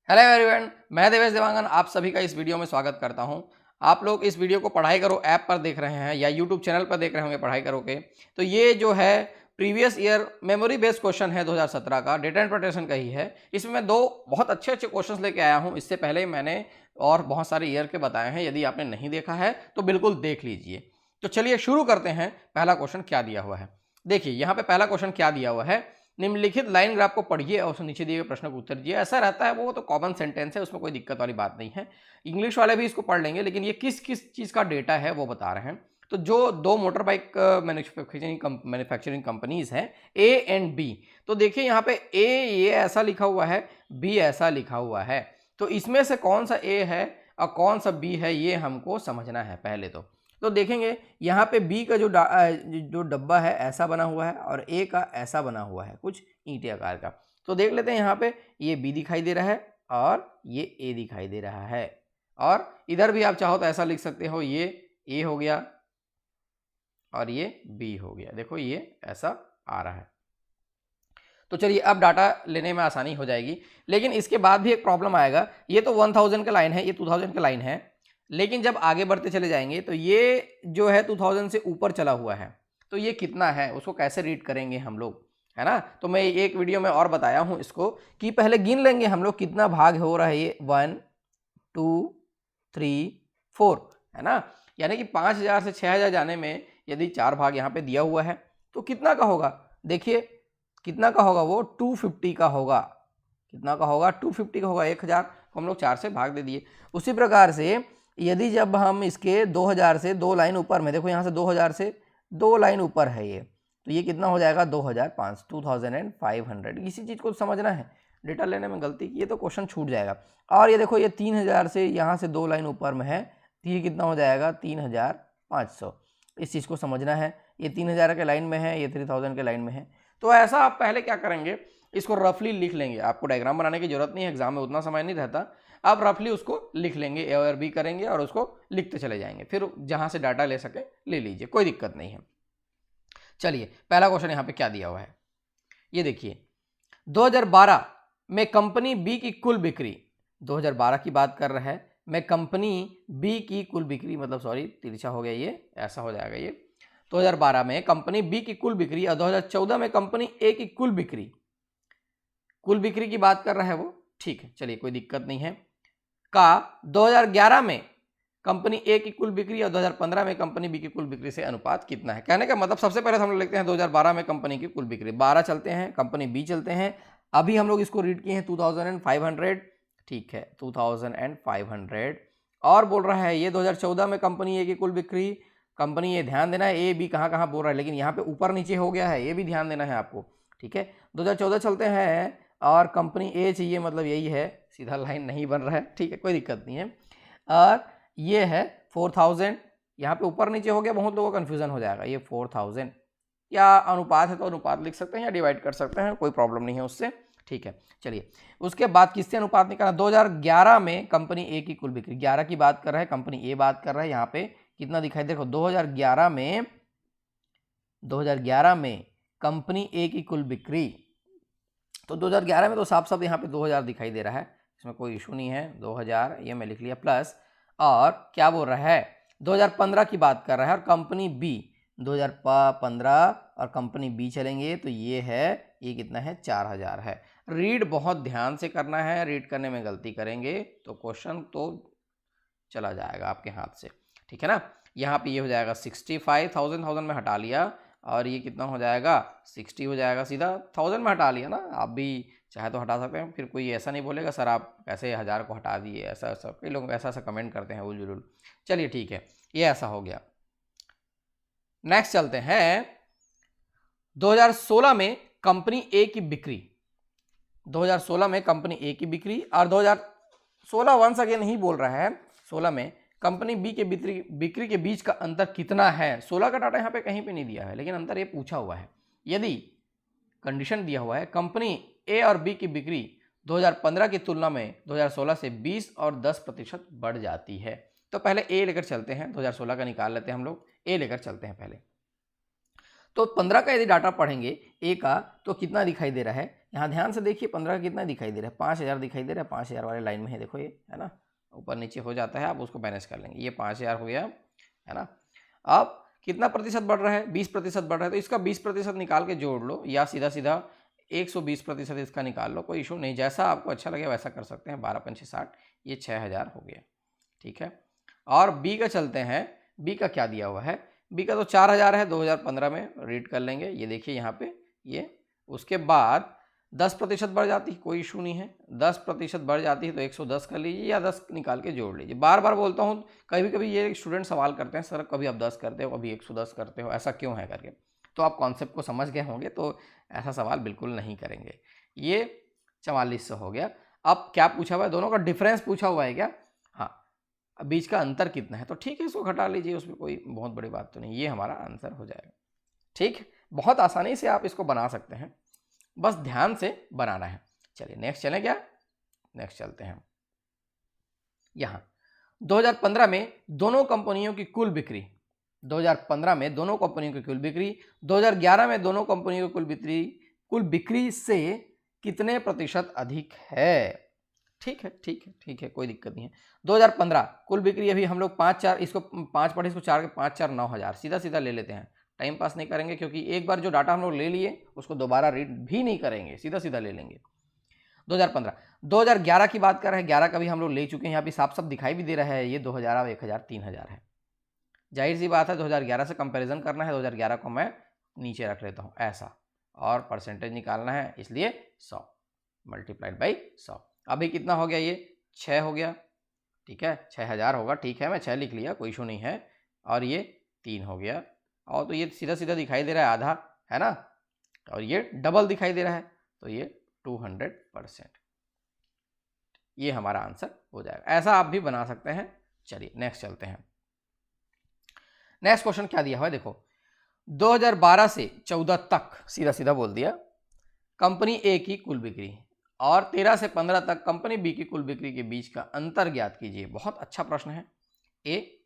Hello everyone, मैं देवेश देवांगन आप सभी का इस वीडियो में स्वागत करता हूं। आप लोग इस वीडियो को पढ़ाई करो ऐप पर देख रहे हैं या यूट्यूब चैनल पर देख रहे होंगे पढ़ाई करो के। तो ये जो है previous year memory based question है 2017 का, डेटा इंटरप्रिटेशन का ही है। इसमें मैं दो बहुत अच्छे क्वेश्चंस लेके आया हूं। इससे पहले मैंने और बहुत सारे ईयर के बताए हैं, यदि आपने नहीं देखा है तो बिल्कुल देख लीजिए। तो चलिए शुरू करते हैं। पहला क्वेश्चन क्या दिया हुआ है, देखिए यहाँ पे पहला क्वेश्चन क्या दिया हुआ है। निम्नलिखित लाइन ग्राफ को पढ़िए और उसमें नीचे दिए गए प्रश्न को उत्तर दीजिए। ऐसा रहता है, वो तो कॉमन सेंटेंस है, उसमें कोई दिक्कत वाली बात नहीं है। इंग्लिश वाले भी इसको पढ़ लेंगे, लेकिन ये किस किस चीज़ का डेटा है वो बता रहे हैं। तो जो दो मोटर बाइक मैन्युफैक्चरिंग कंपनीज हैं ए एंड बी, तो देखिए यहाँ पे ए ये ऐसा लिखा हुआ है, बी ऐसा लिखा हुआ है। तो इसमें से कौन सा ए है और कौन सा बी है ये हमको समझना है पहले। तो देखेंगे यहाँ पे बी का जो डब्बा है ऐसा बना हुआ है और ए का ऐसा बना हुआ है, कुछ ईंटे आकार का। तो देख लेते हैं, यहाँ पे ये बी दिखाई दे रहा है और ये ए दिखाई दे रहा है। और इधर भी आप चाहो तो ऐसा लिख सकते हो, ये ए हो गया और ये बी हो गया। देखो ये ऐसा आ रहा है। तो चलिए अब डाटा लेने में आसानी हो जाएगी, लेकिन इसके बाद भी एक प्रॉब्लम आएगा। ये तो 1000 का लाइन है, ये 2000 का लाइन है, लेकिन जब आगे बढ़ते चले जाएंगे तो ये जो है 2000 से ऊपर चला हुआ है। तो ये कितना है, उसको कैसे रीड करेंगे हम लोग, है ना। तो मैं एक वीडियो में और बताया हूँ इसको कि पहले गिन लेंगे हम लोग कितना भाग हो रहा है। ये 1 2 3 4 है ना, यानी कि 5000 से 6000 जाने में यदि 4 भाग यहाँ पे दिया हुआ है तो कितना का होगा। देखिए कितना का होगा, वो 250 का होगा। कितना का होगा, 250 का होगा। 1000 को हम लोग 4 से भाग दे दिए। उसी प्रकार से यदि जब हम इसके 2000 से 2 लाइन ऊपर में, देखो यहाँ से 2000 से 2 लाइन ऊपर है ये, तो ये कितना हो जाएगा 2500। इसी चीज़ को समझना है, डेटा लेने में गलती की है तो क्वेश्चन छूट जाएगा। और ये देखो ये 3000 से यहाँ से 2 लाइन ऊपर में है, तो ये कितना हो जाएगा 3500। इस चीज़ को समझना है। ये 3000 के लाइन में है, ये 3000 के लाइन में है। तो ऐसा आप पहले क्या करेंगे, इसको रफली लिख लेंगे। आपको डायग्राम बनाने की जरूरत नहीं है, एग्जाम में उतना समय नहीं रहता। आप रफली उसको लिख लेंगे, ए और बी करेंगे और उसको लिखते चले जाएंगे। फिर जहां से डाटा ले सके ले लीजिए, कोई दिक्कत नहीं है। चलिए पहला क्वेश्चन यहाँ पे क्या दिया हुआ है, ये देखिए। 2012 में कंपनी बी की कुल बिक्री, 2012 की बात कर रहा है, मैं कंपनी बी की कुल बिक्री, मतलब सॉरी तिरछा हो गया, ये ऐसा हो जाएगा। ये 2012 में कंपनी बी की कुल बिक्री और 2014 में कंपनी ए की कुल बिक्री की बात कर रहा है वो, ठीक है। चलिए कोई दिक्कत नहीं है। का 2011 में कंपनी ए की कुल बिक्री और 2015 में कंपनी बी की कुल बिक्री से अनुपात कितना है। कहने का मतलब सबसे पहले हम लोग लिखते हैं 2012 में कंपनी की कुल बिक्री, 12 चलते हैं, कंपनी बी चलते हैं। अभी हम लोग इसको रीड किए हैं 2500, ठीक है 2500। और बोल रहा है ये 2014 में कंपनी ए की कुल बिक्री, कंपनी ए, ध्यान देना है ए बी कहाँ कहाँ बोल रहा है, लेकिन यहाँ पे ऊपर नीचे हो गया है, ये भी ध्यान देना है आपको, ठीक है। 2014 चलते हैं और कंपनी ए चाहिए, मतलब यही है, सीधा लाइन नहीं बन रहा है, ठीक है कोई दिक्कत नहीं है। और ये है 4000, यहाँ पे ऊपर नीचे हो गया, बहुत लोगों को कन्फ्यूजन हो जाएगा। ये 4000 या अनुपात है तो अनुपात लिख सकते हैं या डिवाइड कर सकते हैं, कोई प्रॉब्लम नहीं है उससे, ठीक है। चलिए उसके बाद किससे अनुपात निकाला, 2011 में कंपनी ए की कुल बिक्री, 11 की बात कर रहा है, कंपनी ए बात कर रहा है। यहाँ पे कितना दिखाई, देखो 2011 में कंपनी ए की कुल बिक्री, तो 2011 में तो साफ साफ यहाँ पे 2000 दिखाई दे रहा है, इसमें कोई इशू नहीं है। 2000 ये मैं लिख लिया प्लस, और क्या बोल रहा है 2015 की बात कर रहा है और कंपनी बी 2015 और कंपनी बी चलेंगे तो ये है, ये कितना है 4000 है। रीड बहुत ध्यान से करना है, रीड करने में गलती करेंगे तो क्वेश्चन तो चला जाएगा आपके हाथ से, ठीक है ना। यहाँ पे ये हो जाएगा 65,000 में हटा लिया और ये कितना हो जाएगा 60 हो जाएगा, सीधा 1000 में हटा लिया ना। आप भी चाहे तो हटा सकते हैं, फिर कोई ऐसा नहीं बोलेगा सर आप कैसे 1000 को हटा दिए, ऐसा ऐसा कई लोग ऐसा ऐसा कमेंट करते हैं उलझुल। चलिए ठीक है, ये ऐसा हो गया। नेक्स्ट चलते हैं, 2016 में कंपनी ए की बिक्री, 2016 में कंपनी ए की बिक्री और 2016 वंस अगेन नहीं बोल रहा है, 16 में कंपनी बी के बिक्री के बीच का अंतर कितना है। 16 का डाटा यहाँ पे कहीं पे नहीं दिया है, लेकिन अंतर ये पूछा हुआ है। यदि कंडीशन दिया हुआ है कंपनी ए और बी की बिक्री 2015 की तुलना में 2016 से 20 और 10% बढ़ जाती है, तो पहले ए लेकर चलते हैं, 2016 का निकाल लेते हैं हम लोग, ए लेकर चलते हैं पहले। तो 15 का यदि डाटा पढ़ेंगे ए का तो कितना दिखाई दे रहा है, यहाँ ध्यान से देखिए 15 कितना दिखाई दे रहा है, 5000 दिखाई दे रहा है, 5000 वाले लाइन में है, देखो ये है ना, ऊपर नीचे हो जाता है, आप उसको मैनेज कर लेंगे। ये 5000 हो गया है ना। अब कितना प्रतिशत बढ़ रहा है, 20% बढ़ रहा है, तो इसका 20% निकाल के जोड़ लो, या सीधा सीधा 120% इसका निकाल लो, कोई इशू नहीं, जैसा आपको अच्छा लगे वैसा कर सकते हैं। 12 पंचे 60, ये 6000 हो गया, ठीक है। और बी का चलते हैं, बी का क्या दिया हुआ है, बी का तो 4000 है, 2015 में रीड कर लेंगे, ये देखिए यहाँ पे ये। उसके बाद 10% बढ़ जाती है, कोई इशू नहीं है, 10% बढ़ जाती है तो 110 कर लीजिए, या 10 निकाल के जोड़ लीजिए। बार बार बोलता हूँ, कभी कभी ये स्टूडेंट सवाल करते हैं, सर कभी आप 10 करते हो, कभी 110 करते हो, ऐसा क्यों है करके। तो आप कॉन्सेप्ट को समझ गए होंगे, तो ऐसा सवाल बिल्कुल नहीं करेंगे। ये 4400 हो गया। अब क्या पूछा हुआ है, दोनों का डिफरेंस पूछा हुआ है क्या, हाँ, बीच का अंतर कितना है, तो ठीक है, इसको घटा लीजिए, उसमें कोई बहुत बड़ी बात तो नहीं, ये हमारा आंसर हो जाएगा। ठीक, बहुत आसानी से आप इसको बना सकते हैं, बस ध्यान से बनाना है। चलिए नेक्स्ट चलें क्या, नेक्स्ट चलते हैं। यहाँ 2015 में दोनों कंपनियों की कुल बिक्री, 2015 में दोनों कंपनियों की कुल बिक्री 2011 में दोनों कंपनियों की कुल बिक्री से कितने प्रतिशत अधिक है। ठीक है, ठीक है, ठीक है, कोई दिक्कत नहीं है। 2015 कुल बिक्री, अभी हम लोग 5-4, इसको 5 पढ़े, इसको 4 के 5-4 9000, सीधा सीधा ले लेते हैं, टाइम पास नहीं करेंगे, क्योंकि एक बार जो डाटा हम लोग ले लिए उसको दोबारा रीड भी नहीं करेंगे, सीधा सीधा ले लेंगे। 2015, 2011 की बात कर रहे हैं, 11 का भी हम लोग ले चुके हैं, यहाँ भी साफ साफ दिखाई भी दे रहा है, ये 2000, 1000, 3000 है। जाहिर सी बात है 2011 से कंपैरिजन करना है, 2011 को मैं नीचे रख लेता हूँ ऐसा, और परसेंटेज निकालना है, इसलिए 100 मल्टीप्लाइड बाई 100। अभी कितना हो गया, ये 6 हो गया, ठीक है, 6000 होगा, ठीक है, मैं 6 लिख लिया, कोई इशू नहीं है। और ये 3 हो गया, और तो ये सीधा सीधा दिखाई दे रहा है आधा, है ना, और ये डबल दिखाई दे रहा है, तो ये 200%, ये हमारा आंसर हो जाएगा। ऐसा आप भी बना सकते हैं। चलिए नेक्स्ट चलते हैं। नेक्स्ट क्वेश्चन क्या दिया हुआ है, देखो 2012 से 14 तक, सीधा सीधा बोल दिया, कंपनी ए की कुल बिक्री, और 13 से 15 तक कंपनी बी की कुल बिक्री के बीच का अंतर ज्ञात कीजिए। बहुत अच्छा प्रश्न है। ए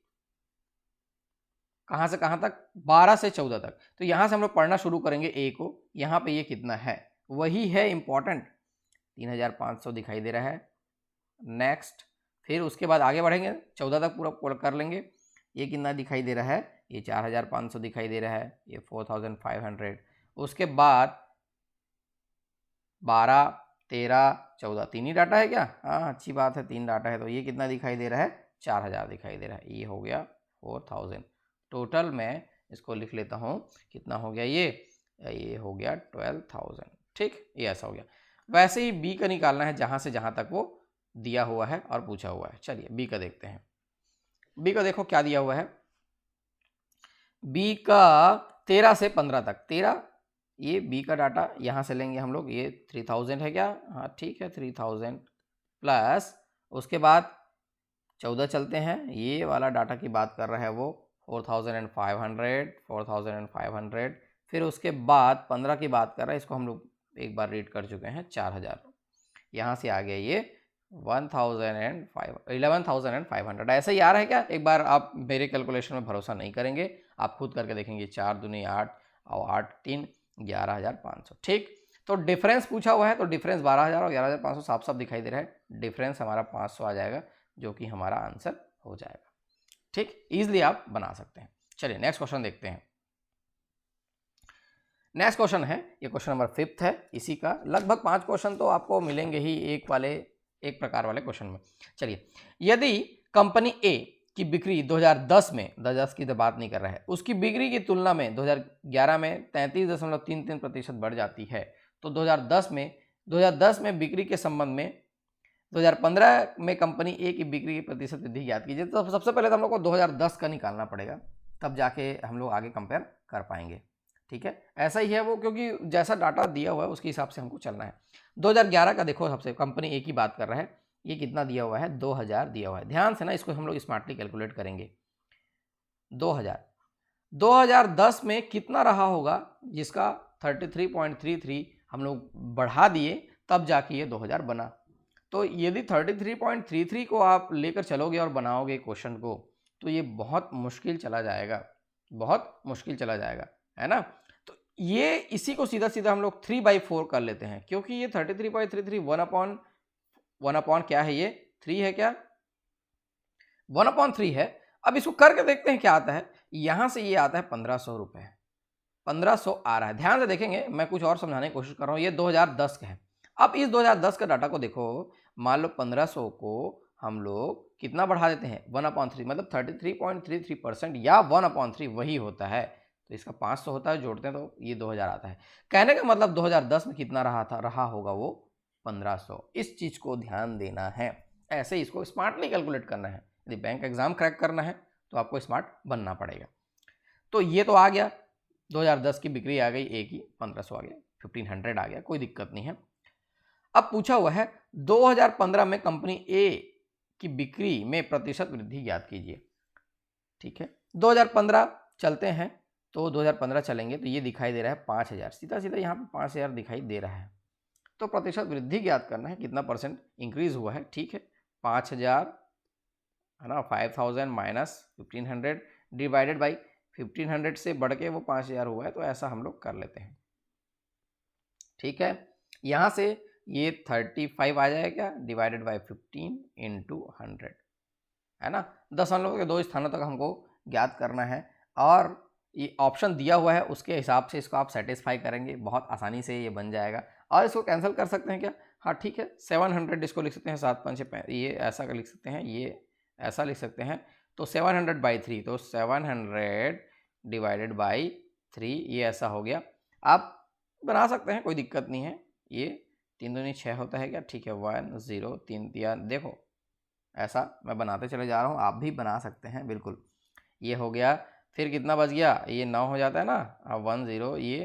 कहां से कहां तक, 12 से 14 तक, तो यहां से हम लोग पढ़ना शुरू करेंगे ए को। यहां पे ये कितना है, वही है इंपॉर्टेंट, 3500 दिखाई दे रहा है। नेक्स्ट, फिर उसके बाद आगे बढ़ेंगे, 14 तक पूरा कर लेंगे। ये कितना दिखाई दे रहा है, ये 4500 दिखाई दे रहा है, ये 4500। उसके बाद 12, 13, 14, 3 ही डाटा है क्या, हाँ अच्छी बात है, 3 डाटा है, तो ये कितना दिखाई दे रहा है, 4000 दिखाई दे रहा है, ये हो गया 4000। टोटल मैं इसको लिख लेता हूँ, कितना हो गया, ये हो गया 12000। ठीक, ये ऐसा हो गया। वैसे ही बी का निकालना है, जहाँ से जहाँ तक वो दिया हुआ है और पूछा हुआ है। चलिए बी का देखते हैं। बी का देखो क्या दिया हुआ है, बी का 13 से 15 तक, 13, ये बी का डाटा यहाँ से लेंगे हम लोग, ये 3000 है क्या, हाँ ठीक है, 3000 प्लस, उसके बाद 14 चलते हैं, ये वाला डाटा की बात कर रहा है वो 4500, फिर उसके बाद 15 की बात कर रहा है, इसको हम लोग एक बार रीड कर चुके हैं, 4000, यहाँ से आ गया ये 11,500। ऐसा ही आ रहा है क्या, एक बार आप मेरे कैलकुलेशन में भरोसा नहीं करेंगे, आप खुद करके देखेंगे, 4 दूनी 8 और 8 3 11,500। ठीक, तो डिफरेंस पूछा हुआ है, तो डिफरेंस 12,000 और 11,500 साफ साफ दिखाई दे रहा है, डिफरेंस हमारा 500 आ जाएगा, जो कि हमारा आंसर हो जाएगा। ठीक, इजीली आप बना सकते हैं। चलिए नेक्स्ट क्वेश्चन देखते हैं। नेक्स्ट क्वेश्चन है, ये क्वेश्चन नंबर 5 है, इसी का लगभग 5 क्वेश्चन तो आपको मिलेंगे ही एक प्रकार वाले क्वेश्चन में। चलिए, यदि कंपनी ए की बिक्री 2010 में, 2010 की तो बात नहीं कर रहा है, उसकी बिक्री की तुलना में 2011 में 33.33% बढ़ जाती है, तो 2010 में बिक्री के संबंध में 2015 में कंपनी ए की बिक्री की प्रतिशत वृद्धि ज्ञात कीजिए। तो सबसे पहले तो हम लोग को 2010 का निकालना पड़ेगा, तब जाके हम लोग आगे कंपेयर कर पाएंगे। ठीक है, ऐसा ही है वो, क्योंकि जैसा डाटा दिया हुआ है उसके हिसाब से हमको चलना है। 2011 का देखो, सबसे कंपनी ए की बात कर रहा है, ये कितना दिया हुआ है, 2000 दिया हुआ है। ध्यान से ना इसको हम लोग स्मार्टली कैलकुलेट करेंगे। 2010 में कितना रहा होगा, जिसका 33.33 हम लोग बढ़ा दिए, तब जाके ये 2000 बना। तो यदि 33.33 को आप लेकर चलोगे और बनाओगे क्वेश्चन को, तो ये बहुत मुश्किल चला जाएगा, बहुत मुश्किल चला जाएगा, है ना। तो ये इसी को सीधा सीधा हम लोग 3/4 कर लेते हैं, क्योंकि ये 33/33 1/1 क्या है, ये 3 है क्या, 1/3 है। अब इसको करके देखते हैं क्या आता है। यहां से ये आता है 1500 रुपए, 1500 आ रहा है। ध्यान से देखेंगे, मैं कुछ और समझाने की कोशिश कर रहा हूँ। ये 2010 का है। अब इस 2010 का डाटा को देखो, मान लो 1500 को हम लोग कितना बढ़ा देते हैं, 1/3, मतलब 33.33% या 1/3 वही होता है। तो इसका 500 होता है, जोड़ते हैं तो ये 2000 आता है। कहने का मतलब 2010 में कितना रहा होगा वो 1500। इस चीज को ध्यान देना है, ऐसे ही इसको स्मार्टली कैलकुलेट करना है। यदि बैंक एग्जाम क्रैक करना है तो आपको स्मार्ट बनना पड़ेगा। तो ये तो आ गया, 2010 की बिक्री आ गई ए की, 1500 आ गया, 1500 आ गया, कोई दिक्कत नहीं है। अब पूछा हुआ है 2015 में कंपनी ए की बिक्री में प्रतिशत वृद्धि ज्ञात कीजिए। ठीक है, 2015 चलते हैं, तो 2015 चलेंगे तो ये दिखाई दे रहा है 5000, सीधा सीधा यहाँ पे 5000 दिखाई दे रहा है। तो प्रतिशत वृद्धि ज्ञात करना है, कितना परसेंट इंक्रीज हुआ है। ठीक है, 5000 है ना, 5000 माइनस 1500 डिवाइडेड बाई 1500 से बढ़ के वो 5000 हुआ है, तो ऐसा हम लोग कर लेते हैं। ठीक है, यहाँ से ये 35 आ जाएगा क्या, डिवाइडेड बाई 15 इंटू 100, है ना। दशमलव के 2 स्थानों तक हमको ज्ञात करना है, और ये ऑप्शन दिया हुआ है उसके हिसाब से इसको आप सेटिस्फाई करेंगे, बहुत आसानी से ये बन जाएगा। और इसको कैंसिल कर सकते हैं क्या, हाँ ठीक है, 700 इसको लिख सकते हैं, 7 5 6, ये ऐसा कर लिख सकते हैं, ये ऐसा लिख सकते हैं। तो 700/3, तो 700 डिवाइडेड बाई 3, ये ऐसा हो गया। आप बना सकते हैं, कोई दिक्कत नहीं है। ये 3 दूनी 6 होता है क्या, ठीक है, 1 0 3 3, देखो ऐसा मैं बनाते चले जा रहा हूँ, आप भी बना सकते हैं बिल्कुल। ये हो गया, फिर कितना बच गया, ये 9 हो जाता है ना, 1 0, ये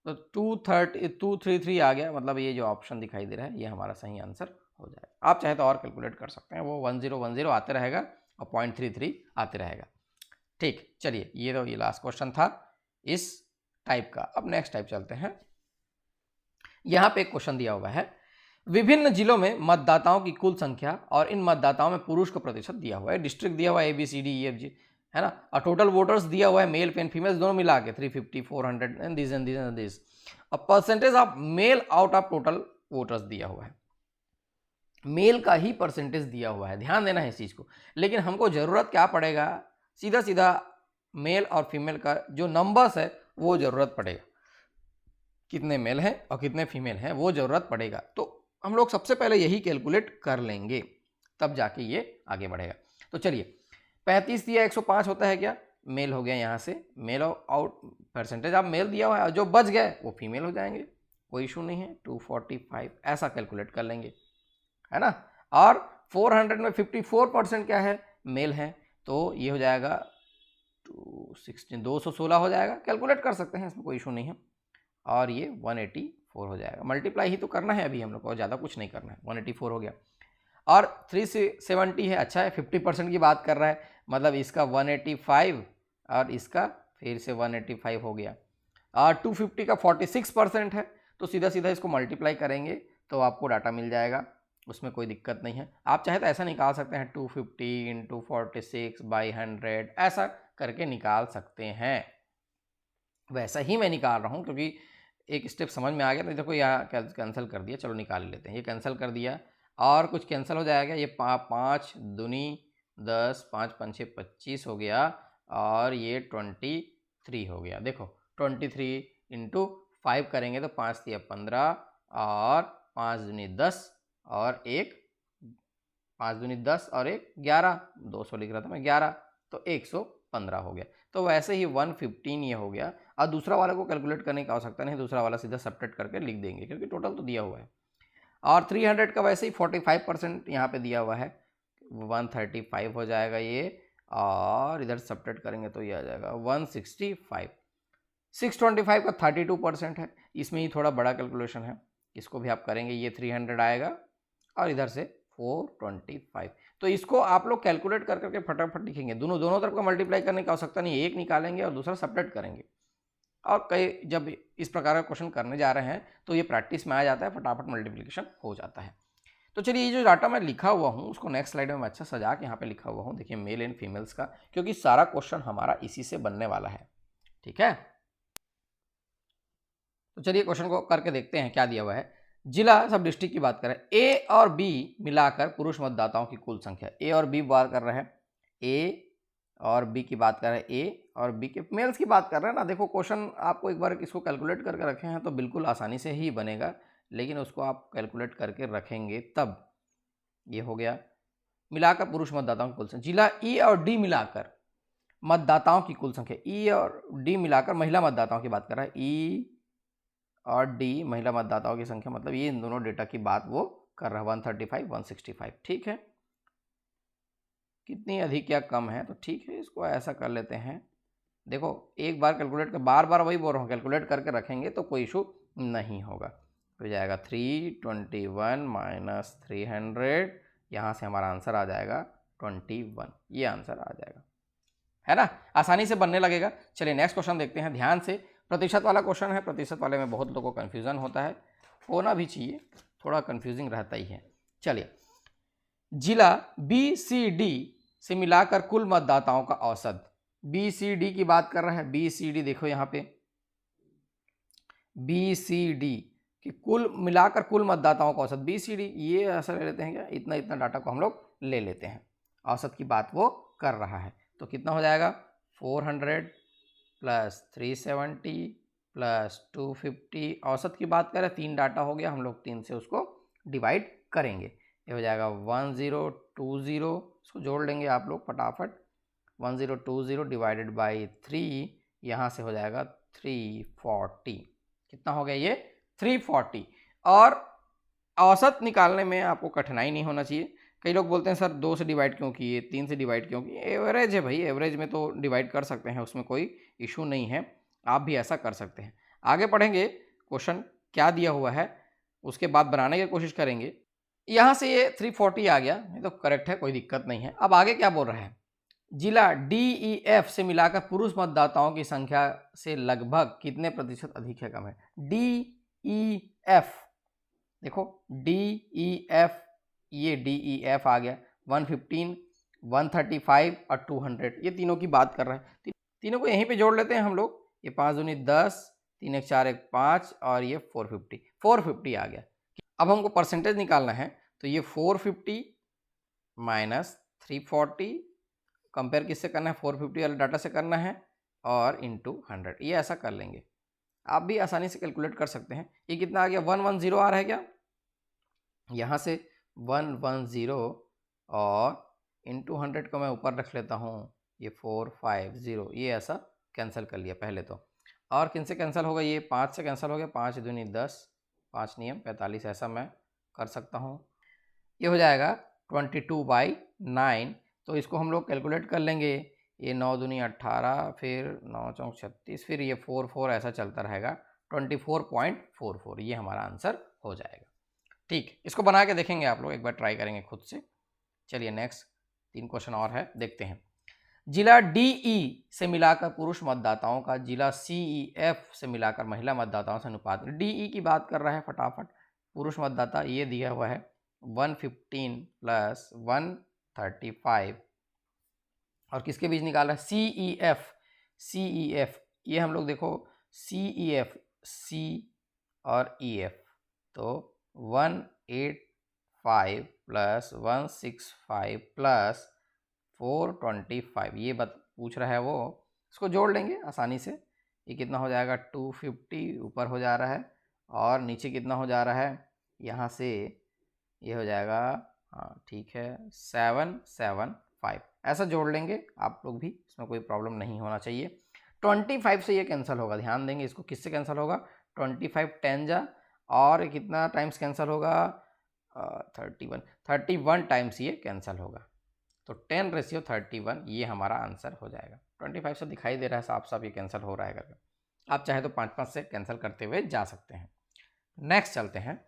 तो 233 आ गया, मतलब ये जो ऑप्शन दिखाई दे रहा है ये हमारा सही आंसर हो जाएगा। आप चाहे तो और कैलकुलेट कर सकते हैं, वो 1010 आते रहेगा और 0.33 आते रहेगा। ठीक, चलिए ये लास्ट क्वेश्चन था इस टाइप का। अब नेक्स्ट टाइप चलते हैं। यहाँ पे एक क्वेश्चन दिया हुआ है, विभिन्न जिलों में मतदाताओं की कुल संख्या और इन मतदाताओं में पुरुष का प्रतिशत दिया हुआ है। डिस्ट्रिक्ट दिया हुआ है ABCDEFG, है ना, और टोटल वोटर्स दिया हुआ है, मेल एंड फीमेल दोनों मिला के 350 400 एंड दिस और percentage of male out of total voters दिया हुआ है। मेल का ही परसेंटेज दिया हुआ है, ध्यान देना है इस चीज को। लेकिन हमको जरूरत क्या पड़ेगा, सीधा सीधा मेल और फीमेल का जो नंबर्स है वो जरूरत पड़ेगा, कितने मेल हैं और कितने फीमेल हैं वो जरूरत पड़ेगा। तो हम लोग सबसे पहले यही कैलकुलेट कर लेंगे, तब जाके ये आगे बढ़ेगा। तो चलिए, 35 दिया 105 होता है क्या, मेल हो गया, यहाँ से मेल आउट परसेंटेज आप मेल दिया हुआ है, और जो बच गए वो फीमेल हो जाएंगे, कोई इशू नहीं है। 245 ऐसा कैलकुलेट कर लेंगे, है ना। और 400 में 54% क्या है, मेल है, तो ये हो जाएगा 216 हो जाएगा, कैलकुलेट कर सकते हैं, इसमें कोई इशू नहीं है। और ये 184 हो जाएगा, मल्टीप्लाई ही तो करना है अभी हम लोग को, ज़्यादा कुछ नहीं करना है। 184 हो गया, और 370 है, अच्छा है, 50% की बात कर रहा है, मतलब इसका 185 और इसका फिर से 185 हो गया, और 250 का 46% है, तो सीधा सीधा इसको मल्टीप्लाई करेंगे तो आपको डाटा मिल जाएगा, उसमें कोई दिक्कत नहीं है। आप चाहे तो ऐसा निकाल सकते हैं, 250 इंटू 46/100 ऐसा करके निकाल सकते हैं। वैसा ही मैं निकाल रहा हूँ, क्योंकि एक स्टेप समझ में आ गया। तो देखो यहाँ कैंसिल कर दिया, चलो निकाल लेते हैं, ये कैंसिल कर दिया, और कुछ कैंसिल हो जाएगा, ये 5 दूनी 10, 5 5 6 25 हो गया, और ये 23 हो गया। देखो 23 इंटू 5 करेंगे तो 5 दिया 15, और 5 दूनी 10 और 1 5 दूनी 10 और 1 11, 200 लिख रहा था मैं, 11, तो 115 हो गया। तो वैसे ही 115 ये हो गया, और दूसरा वाला को कैलकुलेट करने की आवश्यकता नहीं, दूसरा वाला सीधा सब्ट्रैक्ट करके लिख देंगे, क्योंकि टोटल तो दिया हुआ है। और 300 का वैसे ही 45% यहाँ पे दिया हुआ है, 135 हो जाएगा ये, और इधर सब्ट्रैक्ट करेंगे तो ये आ जाएगा 165। 625 का 32% है, इसमें ही थोड़ा बड़ा कैलकुलेशन है, इसको भी आप करेंगे, ये 300 आएगा, और इधर से 425। तो इसको आप लोग कैलकुलेट कर करके फटाफट लिखेंगे, दोनों तरफ का मल्टीप्लाई करने की आवश्यकता नहीं, एक निकालेंगे और दूसरा सब्ट्रैक्ट करेंगे। और कई जब इस प्रकार का क्वेश्चन करने जा रहे हैं तो ये प्रैक्टिस में आ जाता है, फटाफट मल्टीप्लिकेशन हो जाता है। तो चलिए, ये जो डाटा मैं लिखा हुआ हूँ उसको नेक्स्ट स्लाइड में मैं अच्छा सजा के यहाँ पे लिखा हुआ हूँ, देखिए मेल एंड फीमेल्स का, क्योंकि सारा क्वेश्चन हमारा इसी से बनने वाला है। ठीक है, तो चलिए क्वेश्चन को करके देखते हैं क्या दिया हुआ है। जिला सब डिस्ट्रिक्ट की बात करें, ए और बी मिलाकर पुरुष मतदाताओं की कुल संख्या। ए और बी बात कर रहे हैं, ए और बी की बात कर रहे हैं, ए और बी के मेल्स की बात कर रहे हैं ना। देखो क्वेश्चन आपको एक बार इसको कैलकुलेट करके रखे हैं तो बिल्कुल आसानी से ही बनेगा, लेकिन उसको आप कैलकुलेट करके रखेंगे तब। ये हो गया मिलाकर पुरुष मतदाताओं की कुल संख्या। जिला ई और डी मिलाकर मतदाताओं की कुल संख्या, ई और डी मिलाकर महिला मतदाताओं की बात कर रहा है। ई और डी महिला मतदाताओं की संख्या, मतलब ये इन दोनों डेटा की बात वो कर रहा है। 135 165, ठीक है। कितनी अधिक या कम है तो ठीक है, इसको ऐसा कर लेते हैं। देखो एक बार कैलकुलेट कर, बार बार वही बोल रहा हूँ, कैलकुलेट करके रखेंगे तो कोई इशू नहीं होगा। हो जाएगा 321 माइनस 300, यहाँ से हमारा आंसर आ जाएगा 21। ये आंसर आ जाएगा, है ना, आसानी से बनने लगेगा। चलिए नेक्स्ट क्वेश्चन देखते हैं ध्यान से। प्रतिशत वाला क्वेश्चन है, प्रतिशत वाले में बहुत लोगों को कन्फ्यूज़न होता है, होना भी चाहिए, थोड़ा कन्फ्यूजिंग रहता ही है। चलिए, जिला बी सी डी से मिलाकर कुल मतदाताओं का औसत। बी सी डी की बात कर रहा है, बी सी डी देखो यहाँ पे, बी सी डी कि कुल मिलाकर कुल मतदाताओं का औसत। बी सी डी ये ऐसा ले लेते हैं क्या, इतना इतना डाटा को हम लोग ले लेते हैं, औसत की बात वो कर रहा है। तो कितना हो जाएगा 400 प्लस 370 प्लस 250, औसत की बात करें 3 डाटा हो गया, हम लोग 3 से उसको डिवाइड करेंगे। ये हो जाएगा 1020, इसको जोड़ लेंगे आप लोग फटाफट। 1020 डिवाइडेड बाई 3, यहाँ से हो जाएगा 340। कितना हो गया ये 340। और औसत निकालने में आपको कठिनाई नहीं होना चाहिए। कई लोग बोलते हैं सर 2 से डिवाइड क्यों किए, 3 से डिवाइड क्यों किए। एवरेज है भाई, एवरेज में तो डिवाइड कर सकते हैं, उसमें कोई इशू नहीं है, आप भी ऐसा कर सकते हैं। आगे पढ़ेंगे, क्वेश्चन क्या दिया हुआ है उसके बाद बनाने की कोशिश करेंगे। यहाँ से ये 340 आ गया, ये तो करेक्ट है, कोई दिक्कत नहीं है। अब आगे क्या बोल रहा है, जिला डी ई एफ से मिलाकर पुरुष मतदाताओं की संख्या से लगभग कितने प्रतिशत अधिक है कम है। डी ई एफ देखो, डी ई एफ, ये डी ई एफ आ गया। 115, 135 और 200, ये तीनों की बात कर रहा है। तीनों को यहीं पे जोड़ लेते हैं हम लोग। ये 5 दूनी 10, 3 1 4 1 5 और ये 450 आ गया। अब हमको परसेंटेज निकालना है, तो ये 450 माइनस 340, कंपेयर किससे करना है, 450 वाले डाटा से करना है, और इंटू 100, ये ऐसा कर लेंगे। आप भी आसानी से कैलकुलेट कर सकते हैं। ये कितना आ गया 110 आ रहा है क्या, यहाँ से 110 और इंटू 100 को मैं ऊपर रख लेता हूँ, ये 450, ये ऐसा कैंसिल कर लिया पहले तो। और किन से कैंसिल होगा, ये 5 से कैंसिल हो गया, 5 दूनी 10, 5 नियम 45, ऐसा मैं कर सकता हूँ। ये हो जाएगा 22/9। तो इसको हम लोग कैलकुलेट कर लेंगे। ये 9 दूनी 18, फिर 9 चौक 36, फिर ये 4 ऐसा चलता रहेगा, 24.44, ये हमारा आंसर हो जाएगा। ठीक, इसको बना के देखेंगे आप लोग, एक बार ट्राई करेंगे खुद से। चलिए नेक्स्ट 3 क्वेश्चन और है, देखते हैं। जिला डीई से मिलाकर पुरुष मतदाताओं का जिला सीईएफ से मिलाकर महिला मतदाताओं से अनुपात। डीई की बात कर रहा है फटाफट, पुरुष मतदाता ये दिया हुआ है 115 प्लस 135, और किसके बीच निकाला है, सीईएफ, ये हम लोग देखो सीईएफ, सी और ईएफ, तो 185 प्लस 165 प्लस 425, ये पूछ रहा है वो, इसको जोड़ लेंगे आसानी से। ये कितना हो जाएगा 250 ऊपर हो जा रहा है, और नीचे कितना हो जा रहा है, यहाँ से ये हो जाएगा, हाँ ठीक है 775, ऐसा जोड़ लेंगे आप लोग भी, इसमें कोई प्रॉब्लम नहीं होना चाहिए। 25 से ये कैंसिल होगा, ध्यान देंगे इसको, किससे कैंसिल होगा, 25 10 जा, और कितना टाइम्स कैंसिल होगा, 31 टाइम्स ये कैंसिल होगा, तो 10:31, ये हमारा आंसर हो जाएगा। 25 से दिखाई दे रहा है साफ साफ ये कैंसिल हो रहा है करके, आप चाहे तो 5-5 से कैंसिल करते हुए जा सकते हैं। नेक्स्ट चलते हैं,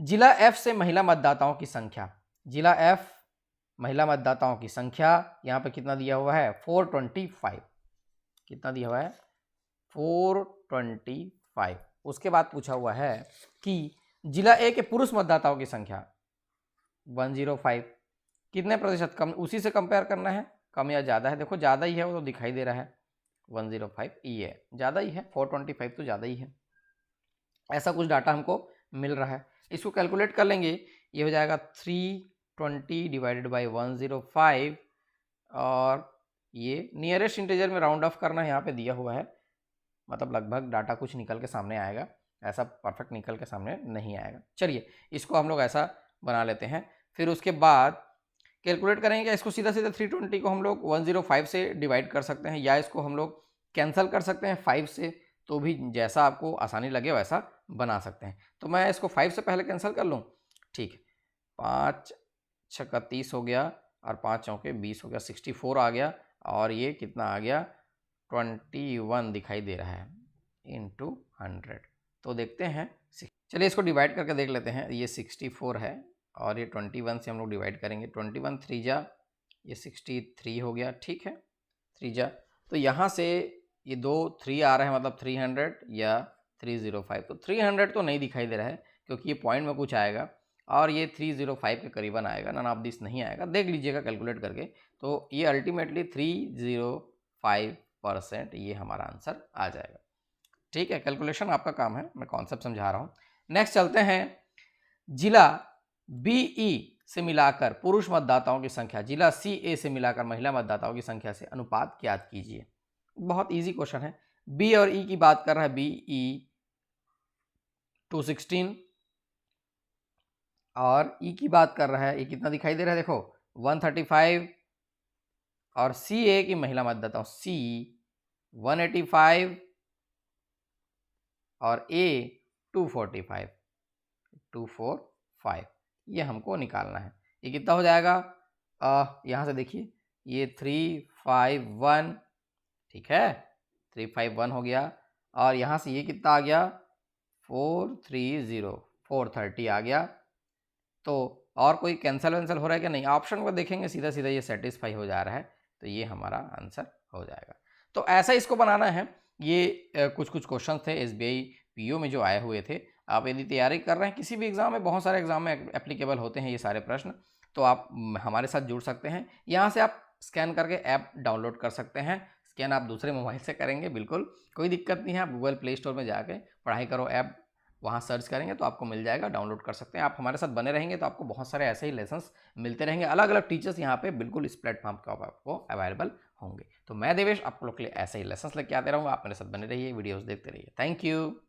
जिला एफ से महिला मतदाताओं की संख्या। जिला एफ महिला मतदाताओं की संख्या, यहाँ पे कितना दिया हुआ है 425, कितना दिया हुआ है 425। उसके बाद पूछा हुआ है कि जिला ए के पुरुष मतदाताओं की संख्या 105, कितने प्रतिशत कम, उसी से कंपेयर करना है, कम या ज़्यादा है। देखो ज़्यादा ही है, वो तो दिखाई दे रहा है 105, ये ज़्यादा ही है, 425 तो ज़्यादा ही है। ऐसा कुछ डाटा हमको मिल रहा है। इसको कैलकुलेट कर लेंगे, ये हो जाएगा 320 डिवाइडेड बाई 105 और ये नियरेस्ट इंटीजर में राउंड ऑफ करना यहाँ पे दिया हुआ है, मतलब लगभग डाटा कुछ निकल के सामने आएगा, ऐसा परफेक्ट निकल के सामने नहीं आएगा। चलिए इसको हम लोग ऐसा बना लेते हैं। फिर उसके बाद कैलकुलेट करेंगे क्या, इसको सीधा सीधा 320 को हम लोग 105 से डिवाइड कर सकते हैं या इसको हम लोग कैंसिल कर सकते हैं 5 से, तो भी जैसा आपको आसानी लगे वैसा बना सकते हैं। तो मैं इसको 5 से पहले कैंसिल कर लूँ, ठीक है। 5 छक्का 30 हो गया और 5 चौके 20 हो गया, 64 आ गया और ये कितना आ गया 21 दिखाई दे रहा है इंटू 100। तो देखते हैं, चलिए इसको डिवाइड करके देख लेते हैं। ये 64 है और ये 21 से हम लोग डिवाइड करेंगे, 21 3 जा ये 63 हो गया, ठीक है 3 जा। तो यहाँ से ये 2 3 आ रहे हैं, मतलब 300 या 305। तो 300 तो नहीं दिखाई दे रहा है क्योंकि ये पॉइंट में कुछ आएगा और ये 305 के करीबन आएगा, नन ऑफ दिस नहीं आएगा, देख लीजिएगा कैलकुलेट करके। तो ये अल्टीमेटली 305% ये हमारा आंसर आ जाएगा, ठीक है। कैलकुलेशन आपका काम है, मैं कॉन्सेप्ट समझा रहा हूँ। नेक्स्ट चलते हैं, जिला बीई से मिलाकर पुरुष मतदाताओं की संख्या जिला सीए से मिलाकर महिला मतदाताओं की संख्या से अनुपात ज्ञात कीजिए। बहुत इजी क्वेश्चन है। बी और ई की बात कर रहा है, बीई 216 और ई की बात कर रहा है, ये कितना दिखाई दे रहा है देखो 135 और सी ए की महिला मतदाताओं सी 185 और ए 245 ये हमको निकालना है। ये कितना हो जाएगा, यहाँ से देखिए ये 351, ठीक है 351 हो गया और यहाँ से ये कितना आ गया 430 आ गया। तो और कोई कैंसिल वैंसिल हो रहा है क्या, नहीं, ऑप्शन को देखेंगे सीधा सीधा ये सेटिस्फाई हो जा रहा है, तो ये हमारा आंसर हो जाएगा। तो ऐसा इसको बनाना है। ये कुछ कुछ क्वेश्चन थे एसबीआई पीओ में जो आए हुए थे। आप यदि तैयारी कर रहे हैं किसी भी एग्जाम में, बहुत सारे एग्जाम में एप्लीकेबल होते हैं ये सारे प्रश्न, तो आप हमारे साथ जुड़ सकते हैं। यहाँ से आप स्कैन करके ऐप डाउनलोड कर सकते हैं। स्कैन आप दूसरे मोबाइल से करेंगे, बिल्कुल कोई दिक्कत नहीं है। आप गूगल प्ले स्टोर में जाके पढ़ाई करो ऐप वहाँ सर्च करेंगे तो आपको मिल जाएगा, डाउनलोड कर सकते हैं। आप हमारे साथ बने रहेंगे तो आपको बहुत सारे ऐसे ही लेसन्स मिलते रहेंगे। अलग अलग टीचर्स यहाँ पे बिल्कुल इस प्लेटफॉर्म पर आपको अवेलेबल होंगे। तो मैं देवेश आप लोग के लिए ऐसे ही लेसन्स लेके आते रहूँगा। आप मेरे साथ बने रहिए, वीडियोज़ देखते रहिए। Thank you.